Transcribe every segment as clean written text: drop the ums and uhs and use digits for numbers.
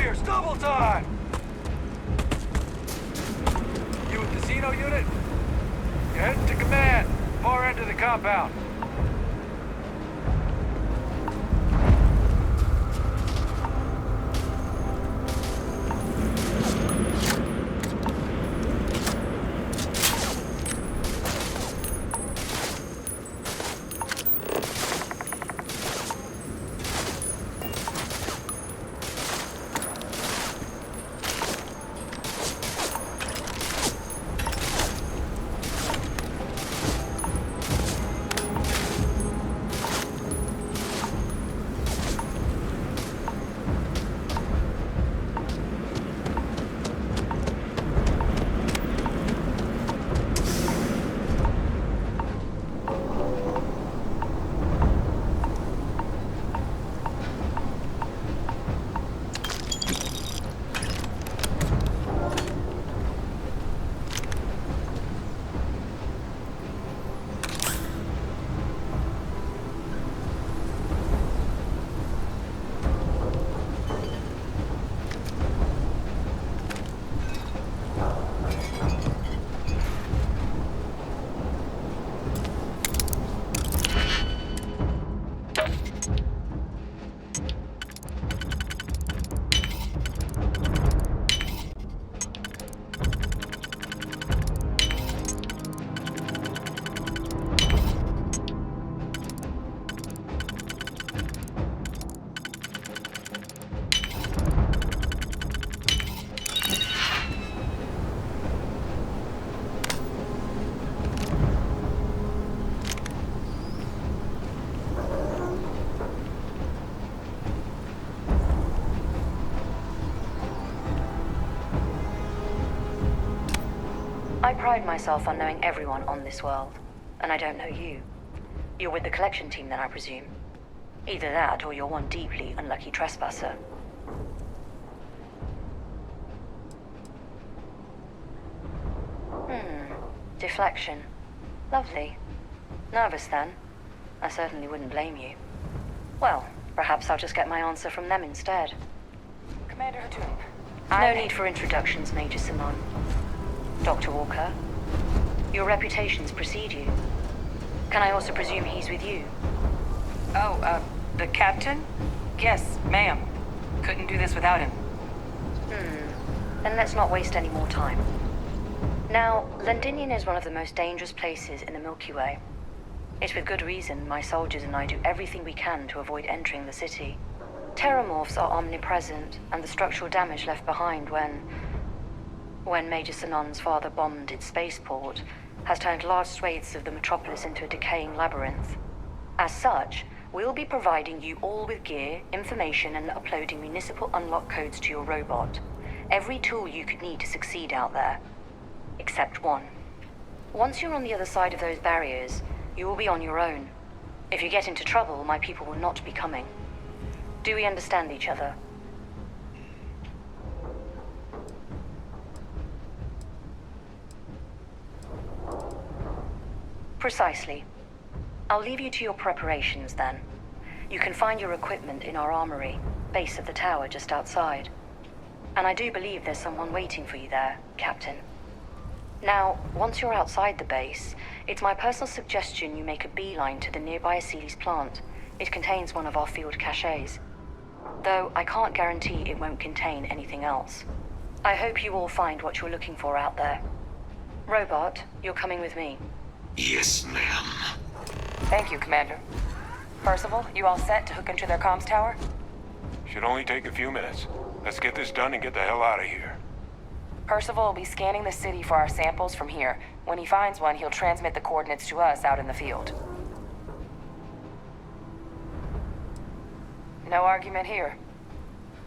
Warriors, double time! You with the Xeno unit? You're heading to command. Far end of the compound. I pride myself on knowing everyone on this world, and I don't know you. You're with the collection team then, I presume? Either that, or you're one deeply unlucky trespasser. Deflection. Lovely. Nervous then? I certainly wouldn't blame you. Well, perhaps I'll just get my answer from them instead. Commander Hatun. No need for introductions, Major Simon. Dr. Walker, your reputations precede you. Can I also presume he's with you? Oh, the captain? Yes, ma'am. Couldn't do this without him. Then let's not waste any more time. Now, Londinion is one of the most dangerous places in the Milky Way. It's with good reason my soldiers and I do everything we can to avoid entering the city. Terrormorphs are omnipresent, and the structural damage left behind when Major Sinan's father bombed its spaceport has turned large swathes of the metropolis into a decaying labyrinth. As such, we'll be providing you all with gear, information, and uploading municipal unlock codes to your robot. Every tool you could need to succeed out there. Except one. Once you're on the other side of those barriers, you will be on your own. If you get into trouble, my people will not be coming. Do we understand each other? Precisely. I'll leave you to your preparations then. You can find your equipment in our armory, base of the tower just outside. And I do believe there's someone waiting for you there, Captain. Now, once you're outside the base, it's my personal suggestion you make a beeline to the nearby Aceles plant. It contains one of our field caches. Though I can't guarantee it won't contain anything else. I hope you all find what you're looking for out there. Robot, you're coming with me. Yes, ma'am. Thank you, Commander. Percival, you all set to hook into their comms tower? Should only take a few minutes. Let's get this done and get the hell out of here. Percival will be scanning the city for our samples from here. When he finds one, he'll transmit the coordinates to us out in the field. No argument here.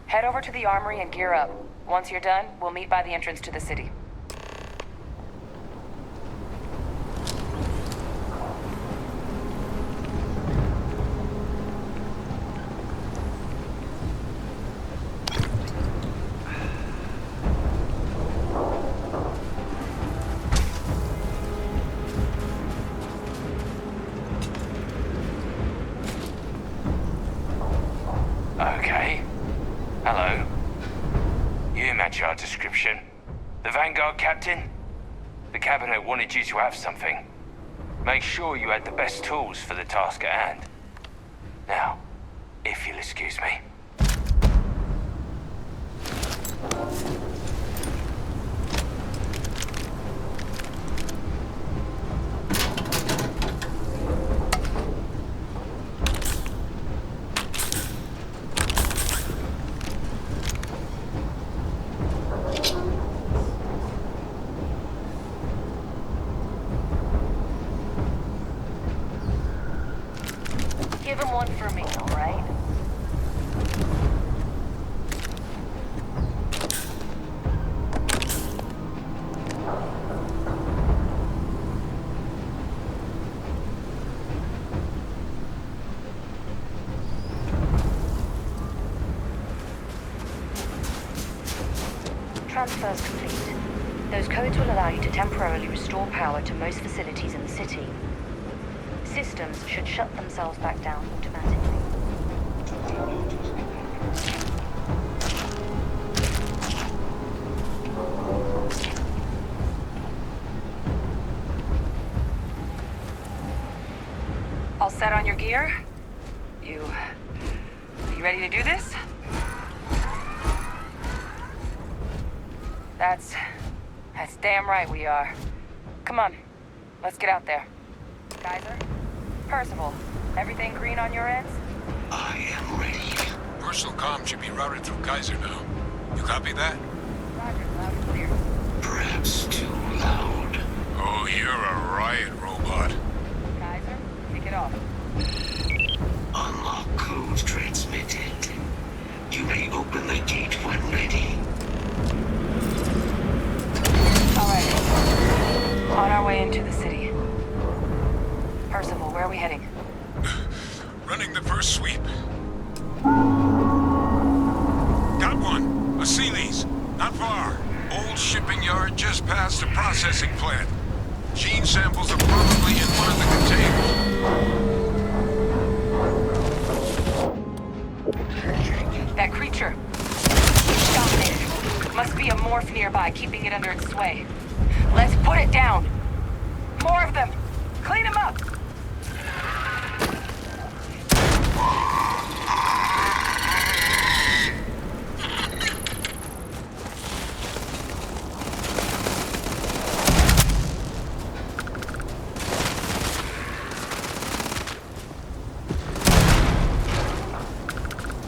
Head over to the armory and gear up. Once you're done, we'll meet by the entrance to the city. Okay. Hello. match our description. The Vanguard captain? The cabinet wanted you to have something. Make sure you had the best tools for the task at hand. Now, if you'll excuse me. Give him one for me, all right? Transfer's complete. Those codes will allow you to temporarily restore power to most facilities in the city. Systems should shut themselves back down automatically. All set on your gear? You ready to do this? That's damn right we are. Come on, let's get out there. Kaiser? Percival, everything green on your ends? I am ready. Personal comm should be routed through Kaiser now. You copy that? Roger, loud and clear. Perhaps too loud. Oh, you're a riot robot. Kaiser, kick it off. Unlock code transmitted. You may open the gate when ready. All right. On our way into the city. Percival, where are we heading? Running the first sweep. Got one. A Sealy's. Not far. Old shipping yard just past the processing plant. Gene samples are probably in one of the containers. That creature. Stop it. Must be a morph nearby, keeping it under its sway. Let's put it down. More of them. Clean them up.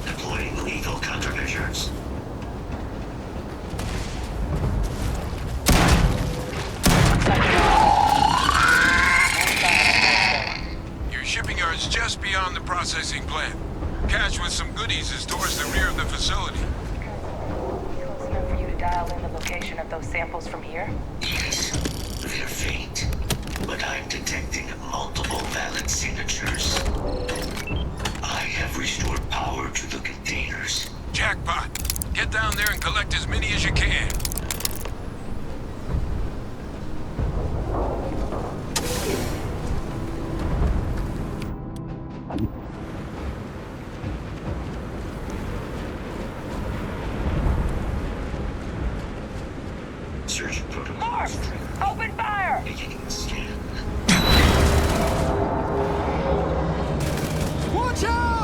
Deploying lethal countermeasures. Your shipping yard's just beyond the processing plant. Cache with some goodies is towards the rear of the facility. Close enough for you to dial in the location of those samples from here? Yes, they're faint, but I'm detecting multiple valid signatures. I have restored power to the containers. Jackpot. Get down there and collect as many as you can. Search protocol. Morph! Open fire! Beginning scan. Watch out!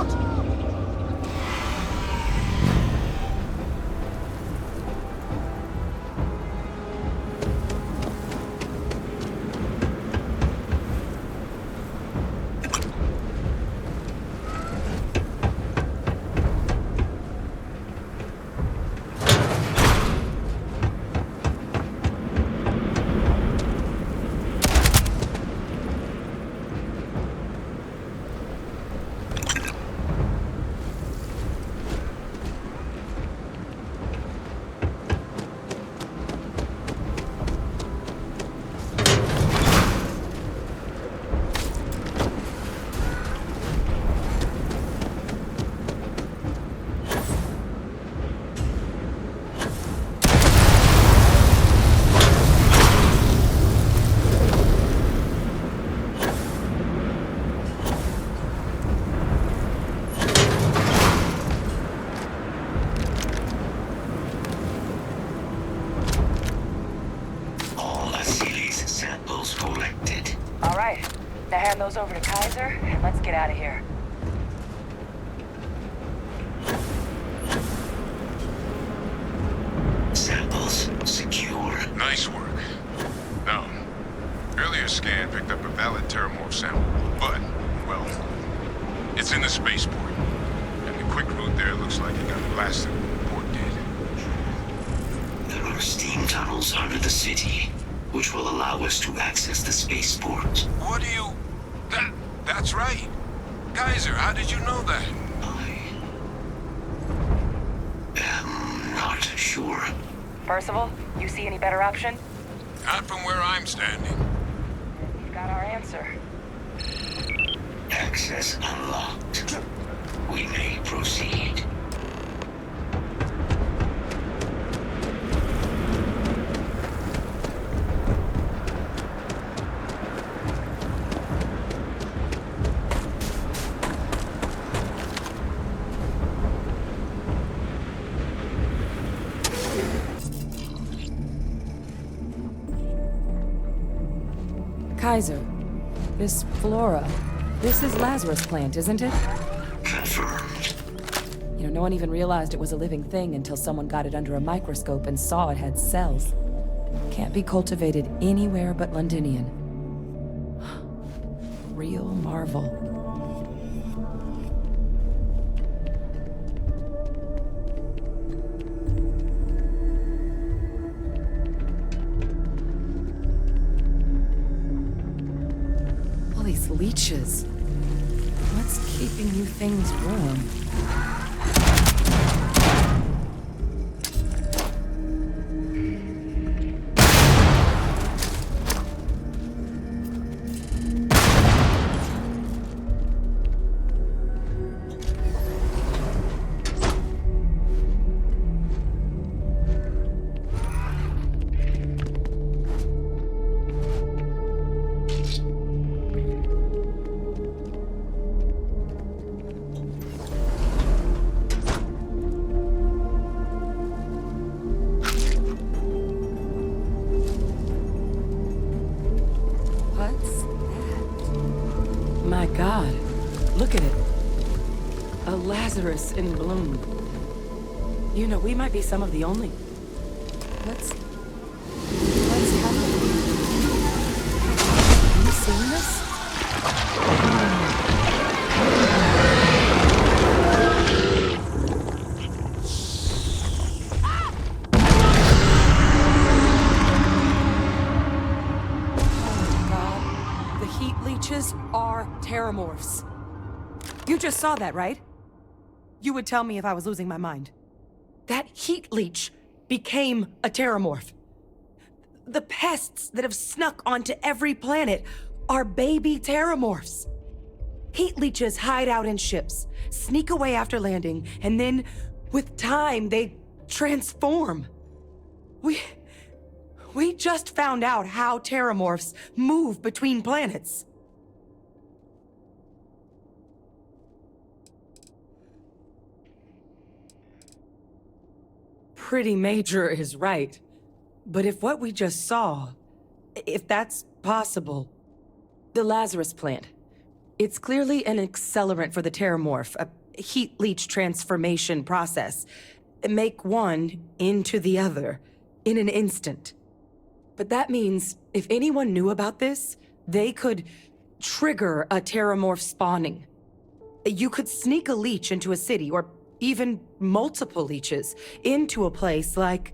those over to Kaiser, and let's get out of here. Samples secure. Nice work. Now, earlier scan picked up a valid Terrormorph sample, but, well, it's in the spaceport. And the quick route there looks like it got blasted when the port did. There are steam tunnels under the city, which will allow us to access the spaceport. What do you... That's right. Kaiser, how did you know that? I am not sure. Percival, you see any better option? Not from where I'm standing. You've got our answer. Access unlocked. We may proceed. Kaiser, this Flora, this is Lazarus plant, isn't it? Confirmed. You know, no one even realized it was a living thing until someone got it under a microscope and saw it had cells. Can't be cultivated anywhere but Londinion. Real marvel. These leeches. What's keeping you things warm? My God, look at it. A Lazarus in bloom. You know, we might be some of the only... What's happening? Have you seen this? Are Terrormorphs. You just saw that, right? You would tell me if I was losing my mind. That heat leech became a Terrormorph. The pests that have snuck onto every planet are baby Terrormorphs. Heat leeches hide out in ships, sneak away after landing, and then, with time, they transform. We just found out how Terrormorphs move between planets. Pretty major is right. But if what we just saw, if that's possible, the Lazarus plant, it's clearly an accelerant for the Terrormorph, a heat leech transformation process. Make one into the other in an instant. But that means if anyone knew about this, they could trigger a Terrormorph spawning. You could sneak a leech into a city, or even multiple leeches, into a place like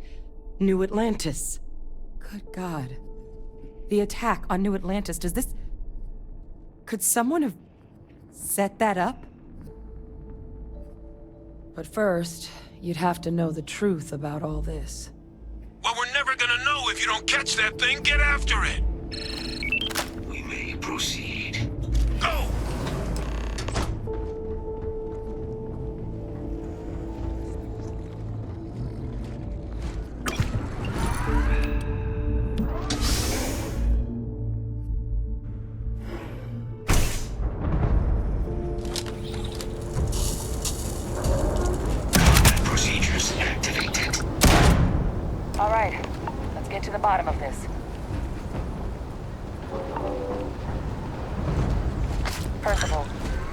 New Atlantis. Good God. The attack on New Atlantis, could someone have set that up? But first, you'd have to know the truth about all this. Well, we're never gonna know if you don't catch that thing. Get after it! We may proceed. Go! Procedures activated. All right, let's get to the bottom of this.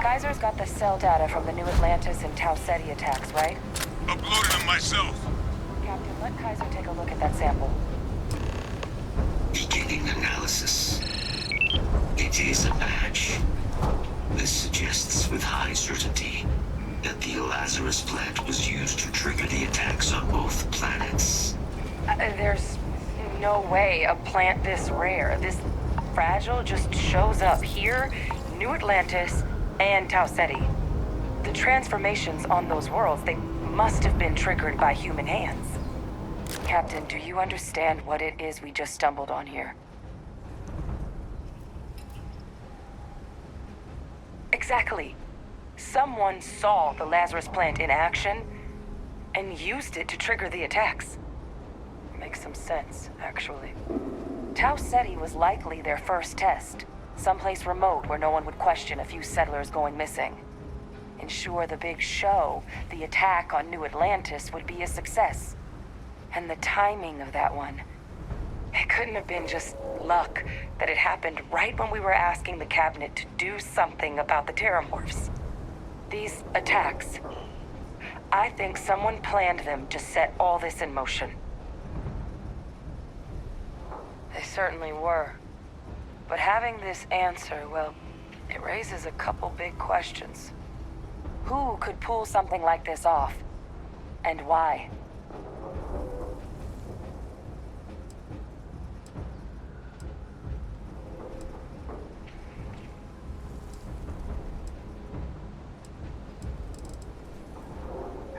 Kaiser's got the cell data from the new Atlantis and Tau Ceti attacks, right? Uploaded them myself. Captain, let Kaiser take a look at that sample. Beginning analysis. It is a match. This suggests with high certainty that the Lazarus plant was used to trigger the attacks on both planets. There's no way a plant this rare, this fragile, just shows up here, New Atlantis, and Tau Ceti. The transformations on those worlds, they must have been triggered by human hands. Captain, do you understand what it is we just stumbled on here? Exactly. Someone saw the Lazarus plant in action and used it to trigger the attacks. Makes some sense, actually. Tau Ceti was likely their first test. Someplace remote where no one would question a few settlers going missing. Ensure the big show, the attack on New Atlantis, would be a success. And the timing of that one, it couldn't have been just luck that it happened right when we were asking the cabinet to do something about the Terrormorphs. These attacks, I think someone planned them to set all this in motion. They certainly were. But having this answer, well, it raises a couple big questions. Who could pull something like this off? And why?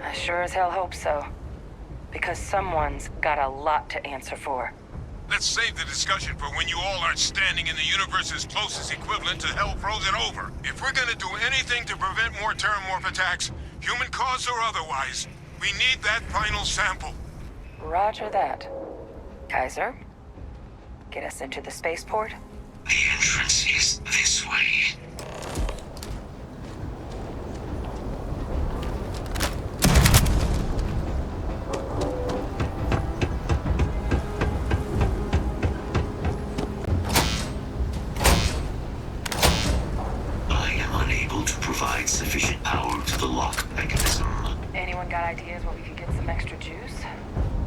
I sure as hell hope so. Because someone's got a lot to answer for. Let's save the discussion for when you all aren't standing in the universe's closest equivalent to hell frozen over. If we're gonna do anything to prevent more Terrormorph attacks, human caused or otherwise, we need that final sample. Roger that. Kaiser, get us into the spaceport? The entrance is this way. Sufficient power to the lock mechanism. Anyone got ideas where we could get some extra juice?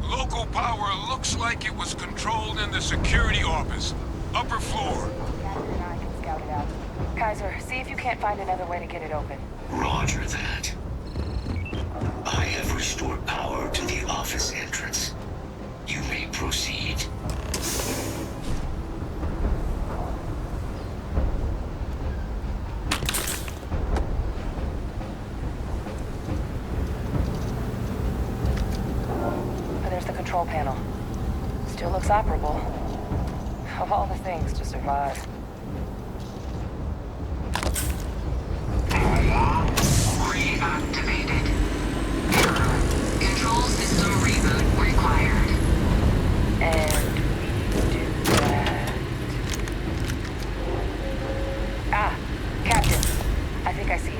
Local power looks like it was controlled in the security office. Upper floor. Captain and I can scout it out. Kaiser, see if you can't find another way to get it open. Roger that. I have restored power to the office entrance. You may proceed. Control panel. Still looks operable. Of all the things to survive. Reactivated. Error. Control system reboot required. And we do that. Ah, Captain. I think I see it.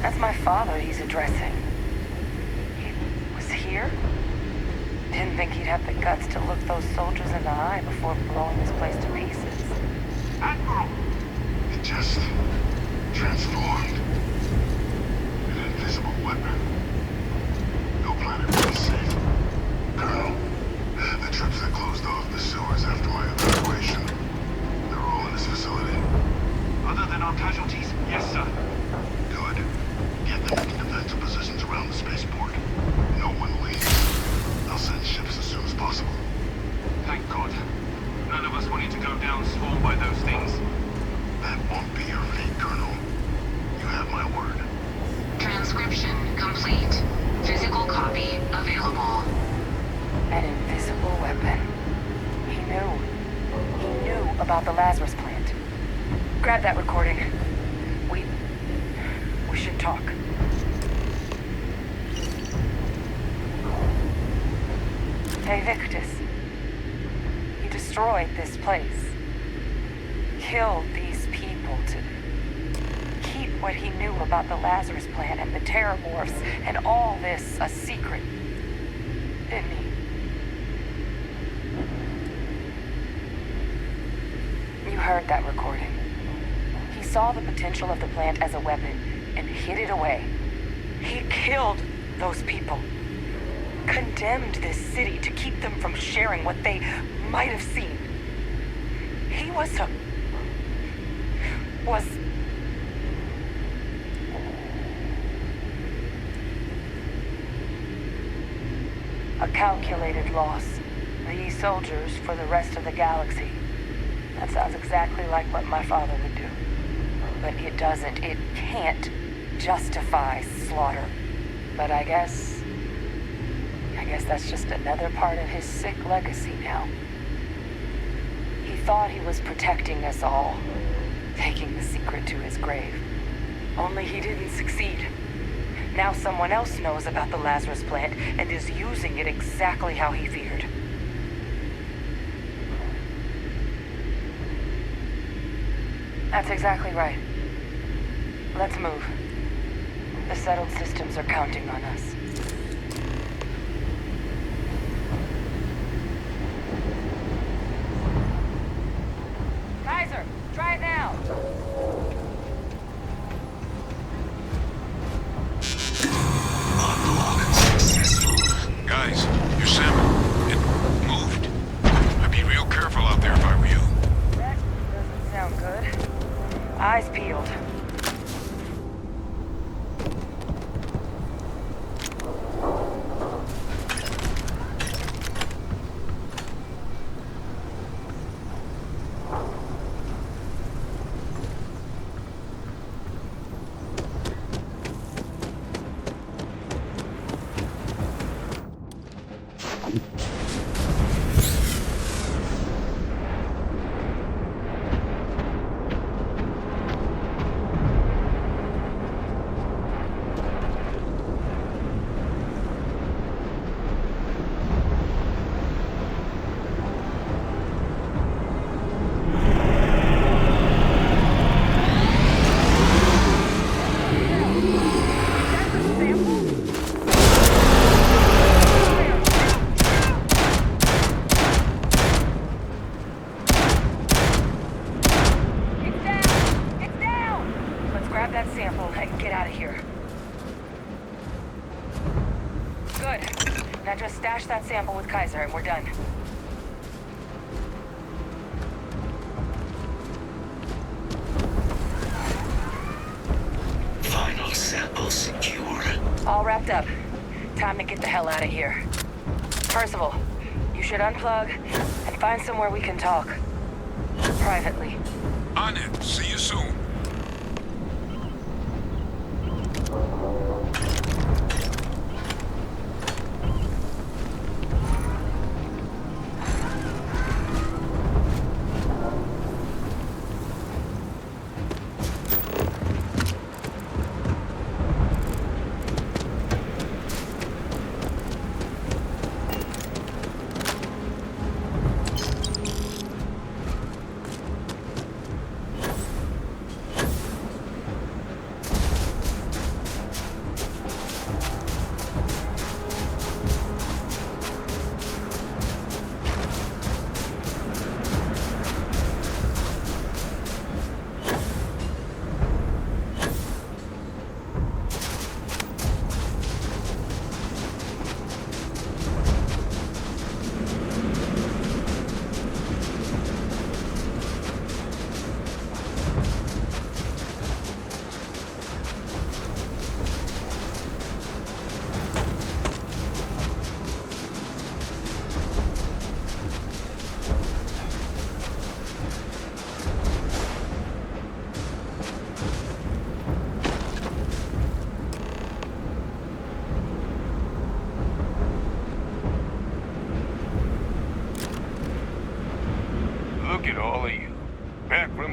That's my father he's addressing. He was here? Didn't think he'd have the guts to look those soldiers in the eye before blowing this place to pieces. Admiral! It just transformed. An invisible weapon. No planet really safe. Colonel, the troops that closed off the sewers after my evacuation, they're all in this facility. Other than our casualties? Yes, sir. Good. Get them into defensive positions around the spaceport. No one leaves. I'll send ships as soon as possible. Thank God. None of us wanted to go down swarmed by those Lazarus plant. Grab that recording. We should talk. Hey, Victus. He destroyed this place. Killed these people to keep what he knew about the Lazarus plant and the Terrormorphs and all this a secret. Didn't he? You heard that recording. He saw the potential of the plant as a weapon and hid it away. He killed those people. Condemned this city to keep them from sharing what they might have seen. He was a calculated loss. These soldiers for the rest of the galaxy. That sounds exactly like what my father would do. But it doesn't, it can't justify slaughter. But I guess that's just another part of his sick legacy now. He thought he was protecting us all, taking the secret to his grave. Only he didn't succeed. Now someone else knows about the Lazarus plant and is using it exactly how he feared. That's exactly right. Let's move. The settled systems are counting on us. Kaiser, try it now. Guys, your sample, it moved. I'd be real careful out there if I were you. That doesn't sound good. Eyes peeled. Now just stash that sample with Kaiser and we're done. Final sample secure. All wrapped up. Time to get the hell out of here. Percival, you should unplug and find somewhere we can talk. Privately. On it. See you soon.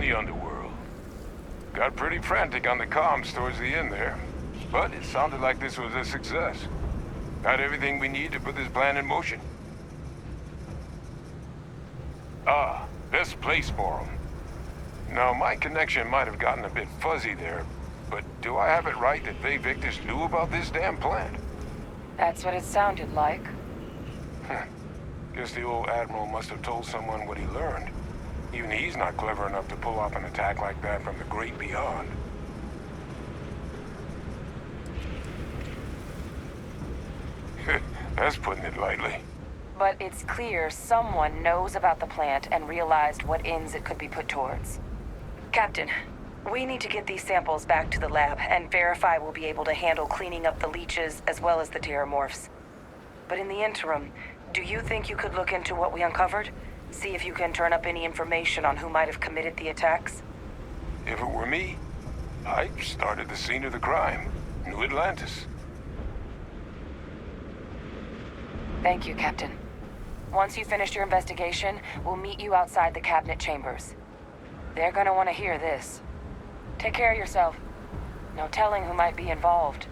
from the underworld. Got pretty frantic on the comms towards the end there, but it sounded like this was a success. Got everything we need to put this plan in motion. Ah, best place for them. Now, my connection might have gotten a bit fuzzy there, but do I have it right that they Victus knew about this damn plant? That's what it sounded like. Guess the old Admiral must have told someone what he learned. Even he's not clever enough to pull off an attack like that from the great beyond. That's putting it lightly. But it's clear someone knows about the plant and realized what ends it could be put towards. Captain, we need to get these samples back to the lab and verify we'll be able to handle cleaning up the leeches as well as the Terrormorphs. But in the interim, do you think you could look into what we uncovered? See if you can turn up any information on who might have committed the attacks? If it were me, I'd start at the scene of the crime, New Atlantis. Thank you, Captain. Once you finish your investigation, we'll meet you outside the cabinet chambers. They're gonna want to hear this. Take care of yourself. No telling who might be involved.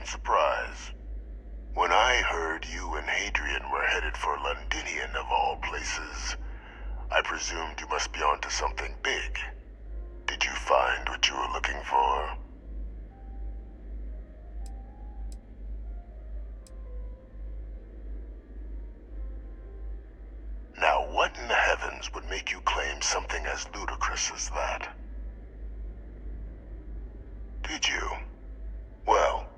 Surprise. When I heard you and Hadrian were headed for Londinion of all places, I presumed you must be onto something big. Did you find what you were looking for? Now, what in the heavens would make you claim something as ludicrous as that? Did you? Well,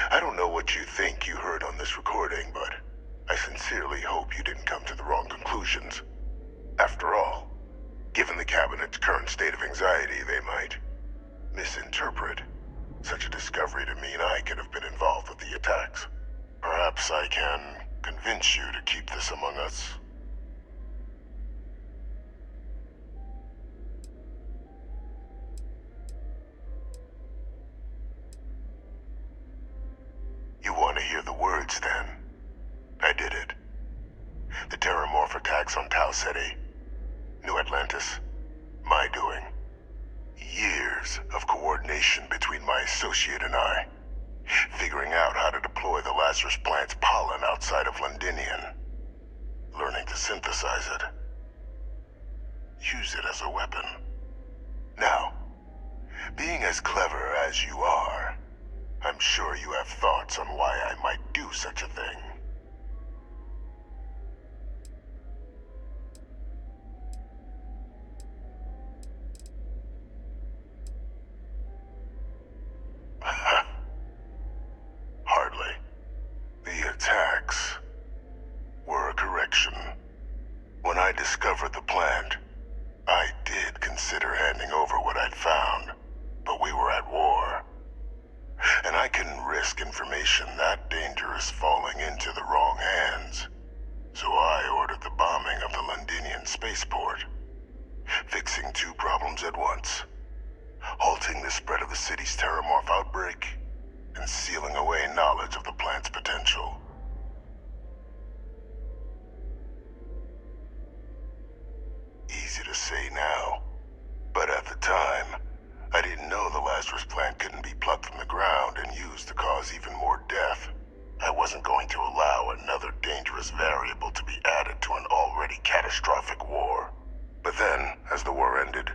I don't know what you think you heard on this recording, but I sincerely hope you didn't come to the wrong conclusions. After all, given the Cabinet's current state of anxiety, they might misinterpret such a discovery to mean I could have been involved with the attacks. Perhaps I can convince you to keep this among us. You want to hear the words, then? I did it. The Terrormorph attacks on Tau Ceti, New Atlantis, my doing. Years of coordination between my associate and I, figuring out how to deploy deploy the Lazarus plant's pollen outside of Londinion. Learning to synthesize it. Use it as a weapon. Now, being as clever as you are, I'm sure you have thoughts on why I might do such a thing. Hardly. The attacks were a correction. When I discovered the plant, I did consider handing over what I'd found, but we were at war. And I couldn't risk information that dangerous falling into the wrong hands. So I ordered the bombing of the Londinion Spaceport, fixing two problems at once. Halting the spread of the city's Terrormorph outbreak, and sealing away knowledge of the plant's potential. Easy to say now, but at the time, I didn't know the Lazarus plant couldn't be plucked from the ground and used to cause even more death. I wasn't going to allow another dangerous variable to be added to an already catastrophic war. But then, as the war ended,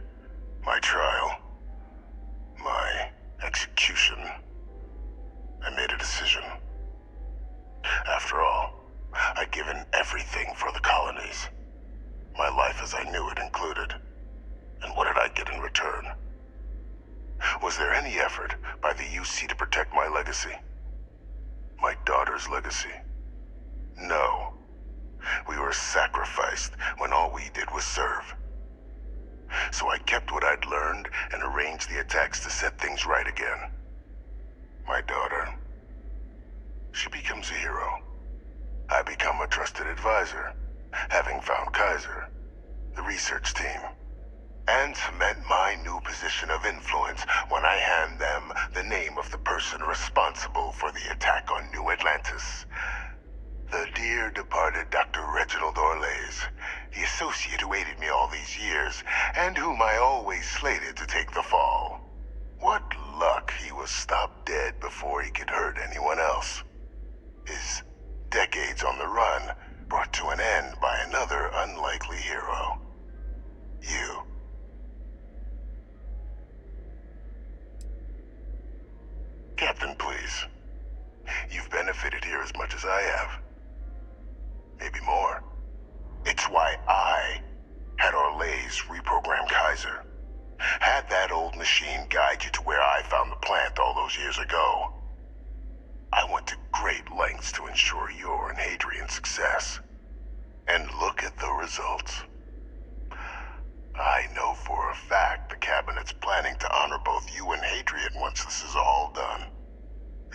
my trial, my execution, I made a decision. After all, I'd given everything for the colonies. My life as I knew it included. And what did I get in return? Was there any effort by the UC to protect my legacy? My daughter's legacy? No. We were sacrificed when all we did was serve. So I kept what I'd learned and arranged the attacks to set things right again. My daughter, she becomes a hero. I become a trusted advisor, having found Kaiser, the research team, and cement my new position of influence when I hand them the name of the person responsible for the attack on New Atlantis. The dear departed Dr. Reginald Orlays, the associate who aided me all these years, and whom I always slated to take the fall. What luck he was stopped dead before he could hurt anyone else. His decades on the run brought to an end by another unlikely hero. You. Captain, please. You've benefited here as much as I have. Maybe more. It's why I had Orlays reprogram Kaiser. Had that old machine guide you to where I found the plant all those years ago. I went to great lengths to ensure your and Hadrian's success. And look at the results. I know for a fact the Cabinet's planning to honor both you and Hadrian once this is all done.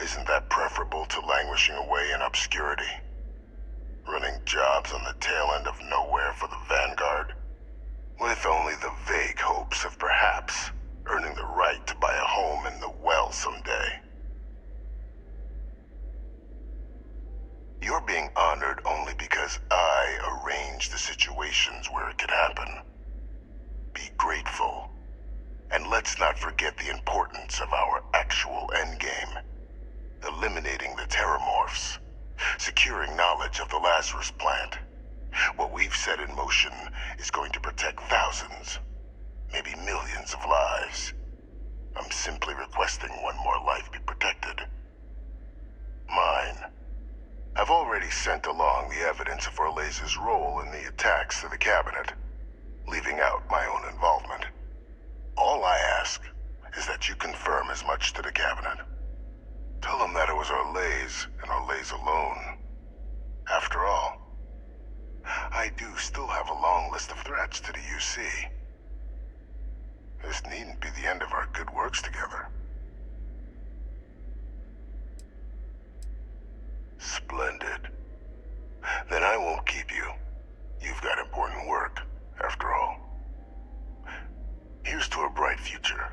Isn't that preferable to languishing away in obscurity? Running jobs on the tail end of nowhere for the Vanguard? With only the vague hopes of perhaps earning the right to buy a home in the well someday. You're being honored only because I arranged the situations where it could happen. Be grateful. And let's not forget the importance of our actual endgame. Eliminating the Terrormorphs. Securing knowledge of the Lazarus plant. What we've set in motion is going to protect thousands, maybe millions of lives. I'm simply requesting one more life be protected. Mine. I've already sent along the evidence of Orlays' role in the attacks to the Cabinet, leaving out my own involvement. All I ask is that you confirm as much to the Cabinet. Tell them that it was Orlays and Orlays alone. After all, I do still have a long list of threats to the UC. This needn't be the end of our good works together. Splendid. Then I won't keep you. You've got important work, after all. Here's to a bright future.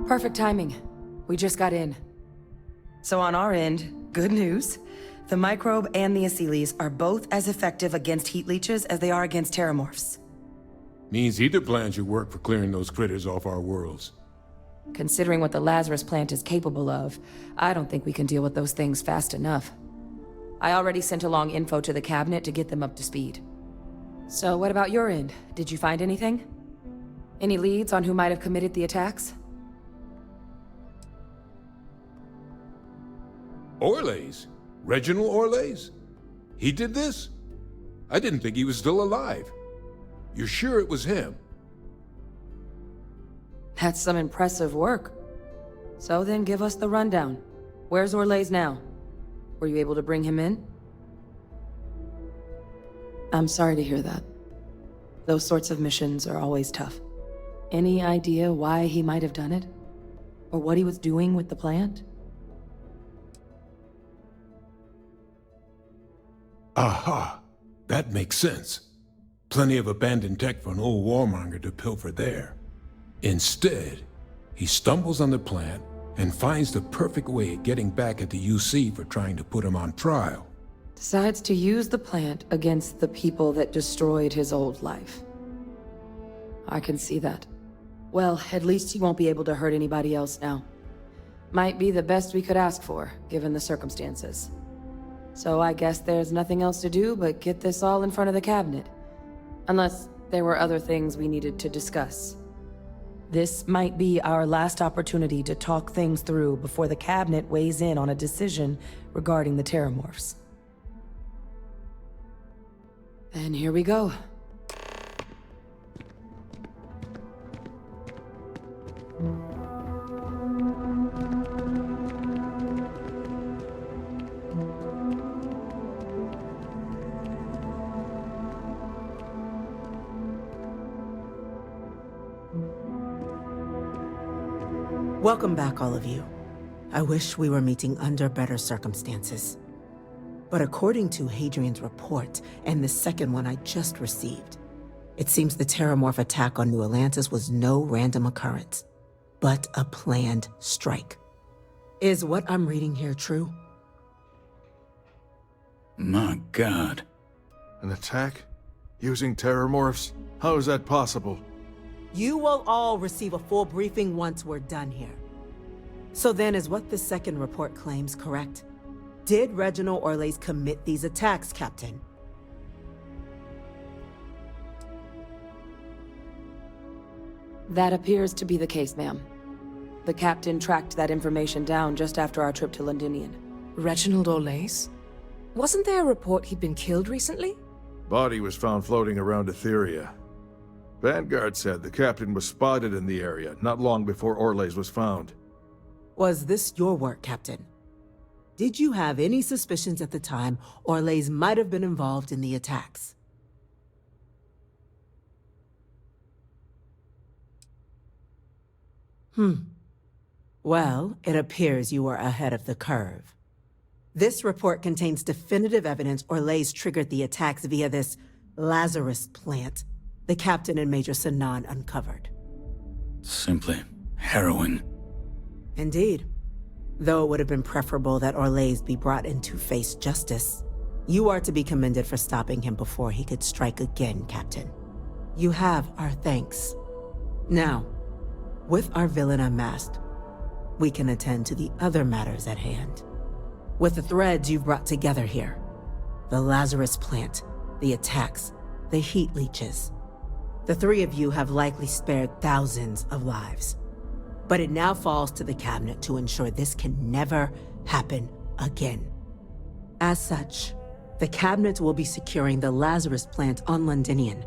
Perfect timing. We just got in. So on our end, good news. The microbe and the acyles are both as effective against heat leeches as they are against terrormorphs. Means either plan should work for clearing those critters off our worlds. Considering what the Lazarus plant is capable of, I don't think we can deal with those things fast enough. I already sent along info to the cabinet to get them up to speed. So what about your end? Did you find anything? Any leads on who might have committed the attacks? Orlays? Reginald Orlays? He did this? I didn't think he was still alive. You're sure it was him? That's some impressive work. So then give us the rundown. Where's Orlays now? Were you able to bring him in? I'm sorry to hear that. Those sorts of missions are always tough. Any idea why he might have done it? Or what he was doing with the plant? Aha! That makes sense. Plenty of abandoned tech for an old warmonger to pilfer there. Instead, he stumbles on the plant and finds the perfect way of getting back at the UC for trying to put him on trial. Decides to use the plant against the people that destroyed his old life. I can see that. Well, at least he won't be able to hurt anybody else now. Might be the best we could ask for, given the circumstances. So I guess there's nothing else to do but get this all in front of the cabinet. Unless there were other things we needed to discuss. This might be our last opportunity to talk things through before the cabinet weighs in on a decision regarding the Terrormorphs. Then here we go. Welcome back, all of you. I wish we were meeting under better circumstances. But according to Hadrian's report, and the second one I just received, it seems the Terrormorph attack on New Atlantis was no random occurrence, but a planned strike. Is what I'm reading here true? My God. An attack? Using Terrormorphs? How is that possible? You will all receive a full briefing once we're done here. So then, is what the second report claims correct? Did Reginald Orlays commit these attacks, Captain? That appears to be the case, ma'am. The captain tracked that information down just after our trip to Londinion. Reginald Orlays? Wasn't there a report he'd been killed recently? Body was found floating around Etheria. Vanguard said the captain was spotted in the area not long before Orlays was found. Was this your work, Captain? Did you have any suspicions at the time Orlays might have been involved in the attacks? Well, it appears you were ahead of the curve. This report contains definitive evidence Orlays triggered the attacks via this Lazarus plant the Captain and Major Sinan uncovered. Simply harrowing. Indeed. Though it would have been preferable that Orlays be brought in to face justice, you are to be commended for stopping him before he could strike again, Captain. You have our thanks. Now, with our villain unmasked, we can attend to the other matters at hand. With the threads you've brought together here, the Lazarus plant, the attacks, the heat leeches, the three of you have likely spared thousands of lives. But it now falls to the cabinet to ensure this can never happen again. As such, the cabinet will be securing the Lazarus plant on Londinion.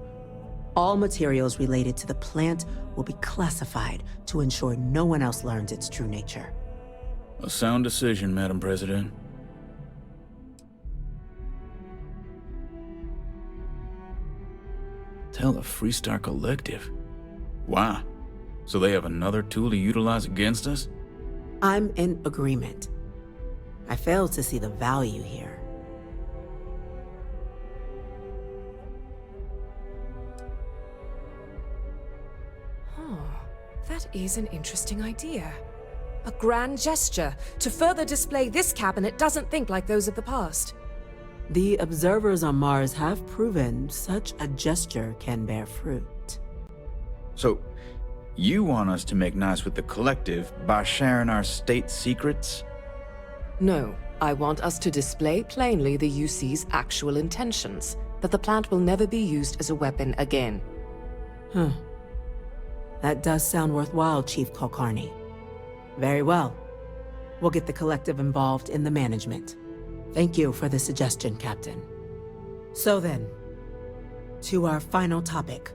All materials related to the plant will be classified to ensure no one else learns its true nature. A sound decision, Madam President. Tell the Freestar Collective. Wow. So they have another tool to utilize against us? I'm in agreement. I fail to see the value here. That is an interesting idea. A grand gesture to further display this cabinet doesn't think like those of the past. The observers on Mars have proven such a gesture can bear fruit. So, you want us to make nice with the collective by sharing our state secrets? No, I want us to display plainly the UC's actual intentions, that the plant will never be used as a weapon again. That does sound worthwhile, Chief Kulkarni. Very well. We'll get the collective involved in the management. Thank you for the suggestion, Captain. So then, to our final topic.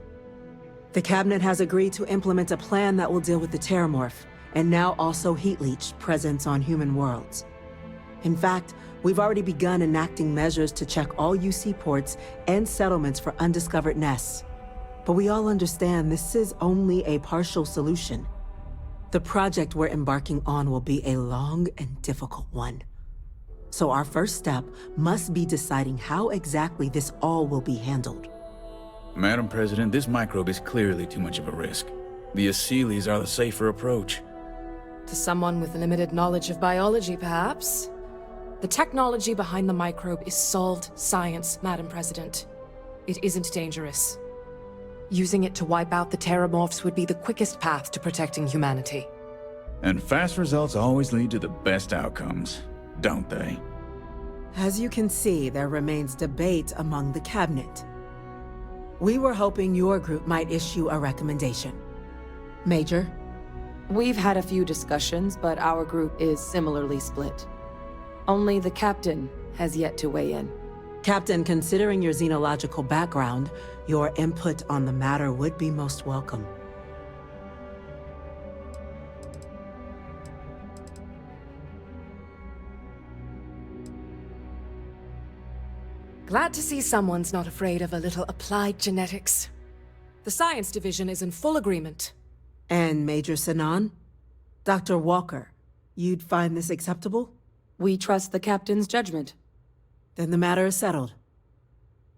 The Cabinet has agreed to implement a plan that will deal with the Terrormorph, and now also Heat Leech's presence on human worlds. In fact, we've already begun enacting measures to check all UC ports and settlements for undiscovered nests. But we all understand this is only a partial solution. The project we're embarking on will be a long and difficult one. So our first step must be deciding how exactly this all will be handled. Madam President, this microbe is clearly too much of a risk. The Aseles are the safer approach. To someone with limited knowledge of biology, perhaps? The technology behind the microbe is solved science, Madam President. It isn't dangerous. Using it to wipe out the Terrormorphs would be the quickest path to protecting humanity. And fast results always lead to the best outcomes, don't they? As you can see, there remains debate among the Cabinet. We were hoping your group might issue a recommendation. Major? We've had a few discussions, but our group is similarly split. Only the Captain has yet to weigh in. Captain, considering your xenological background, your input on the matter would be most welcome. Glad to see someone's not afraid of a little applied genetics. The Science Division is in full agreement. And Major Sinan? Dr. Walker, you'd find this acceptable? We trust the Captain's judgment. Then the matter is settled.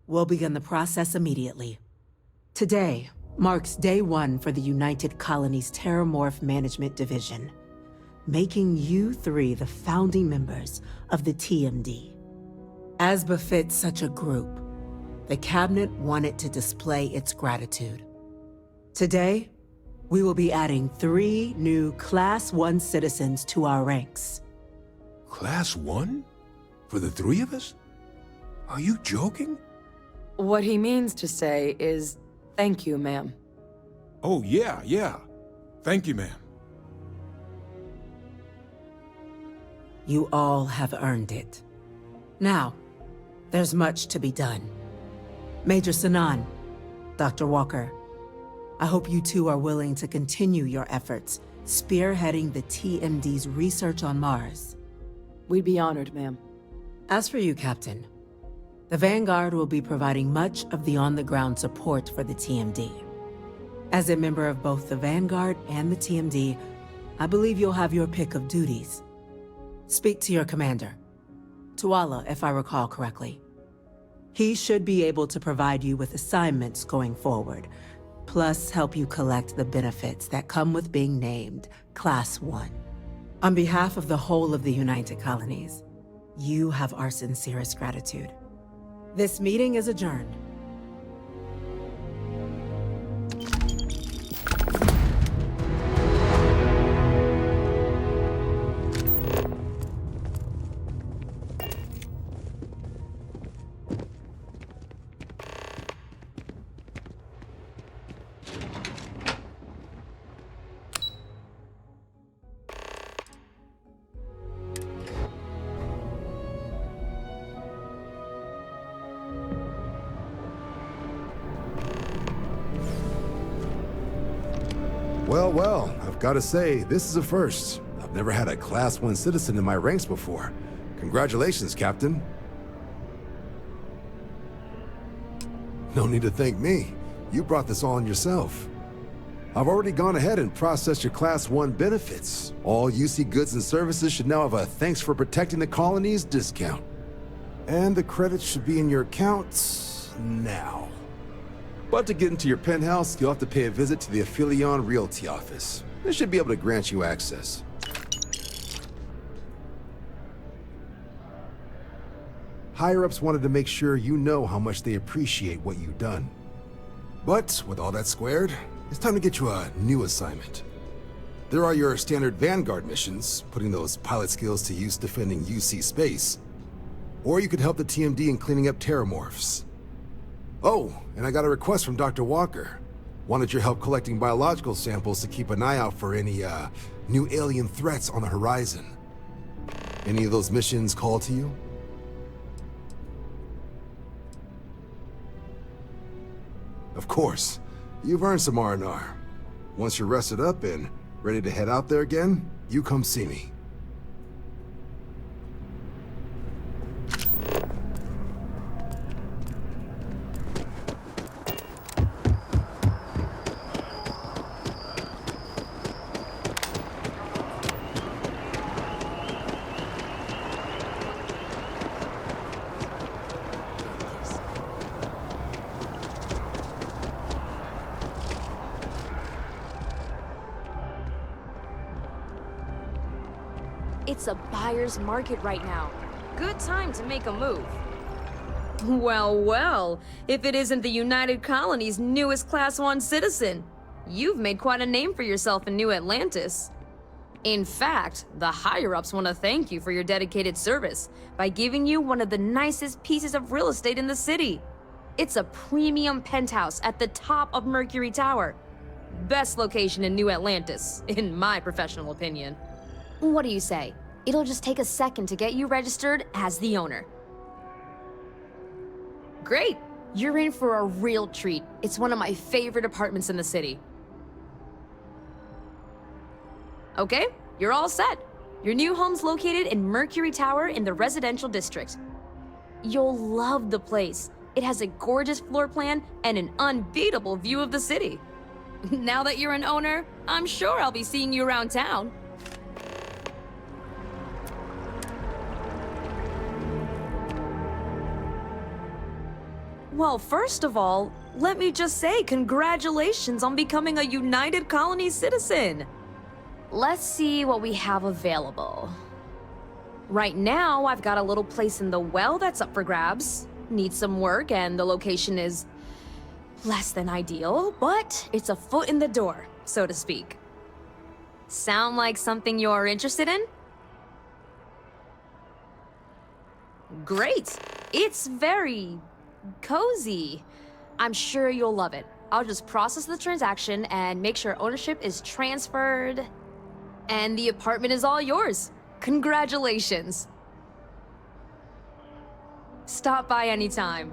We'll begin the process immediately. Today marks day one for the United Colonies Terrormorph Management Division, making you three the founding members of the TMD. As befits such a group, the Cabinet wanted to display its gratitude. Today, we will be adding 3 new Class 1 citizens to our ranks. Class 1? For the 3 of us? Are you joking? What he means to say is, thank you, ma'am. Oh, yeah. Thank you, ma'am. You all have earned it. Now, there's much to be done. Major Sinan, Dr. Walker, I hope you two are willing to continue your efforts spearheading the TMD's research on Mars. We'd be honored, ma'am. As for you, Captain, the Vanguard will be providing much of the on-the-ground support for the TMD. As a member of both the Vanguard and the TMD, I believe you'll have your pick of duties. Speak to your commander, Tuala, if I recall correctly. He should be able to provide you with assignments going forward, plus help you collect the benefits that come with being named Class 1. On behalf of the whole of the United Colonies, you have our sincerest gratitude. This meeting is adjourned. Well, I've got to say, this is a first. I've never had a Class 1 citizen in my ranks before. Congratulations, Captain. No need to thank me. You brought this on yourself. I've already gone ahead and processed your Class 1 benefits. All UC goods and services should now have a thanks for protecting the colonies discount. And the credits should be in your accounts now. But to get into your penthouse, you'll have to pay a visit to the Aphelion Realty office. This should be able to grant you access. Higher-ups wanted to make sure you know how much they appreciate what you've done. But with all that squared, it's time to get you a new assignment. There are your standard Vanguard missions, putting those pilot skills to use defending UC space. Or you could help the TMD in cleaning up Terrormorphs. Oh, and I got a request from Dr. Walker. Wanted your help collecting biological samples to keep an eye out for any, new alien threats on the horizon. Any of those missions call to you? Of course. You've earned some R&R. Once you're rested up and ready to head out there again, you come see me. It's a buyer's market right now. Good time to make a move. Well, well, if it isn't the United Colony's newest Class 1 citizen. You've made quite a name for yourself in New Atlantis. In fact, the higher-ups want to thank you for your dedicated service by giving you one of the nicest pieces of real estate in the city. It's a premium penthouse at the top of Mercury Tower. Best location in New Atlantis, in my professional opinion. What do you say? It'll just take a second to get you registered as the owner. Great! You're in for a real treat. It's one of my favorite apartments in the city. Okay, you're all set. Your new home's located in Mercury Tower in the residential district. You'll love the place. It has a gorgeous floor plan and an unbeatable view of the city. Now that you're an owner, I'm sure I'll be seeing you around town. Well, first of all, let me just say congratulations on becoming a United Colony citizen. Let's see what we have available. Right now, I've got a little place in the well that's up for grabs. Needs some work, and the location is less than ideal, but it's a foot in the door, so to speak. Sound like something you're interested in? Great! It's very cozy. I'm sure you'll love it. I'll just process the transaction and make sure ownership is transferred. And the apartment is all yours. Congratulations. Stop by anytime.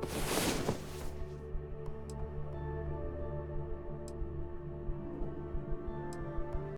Got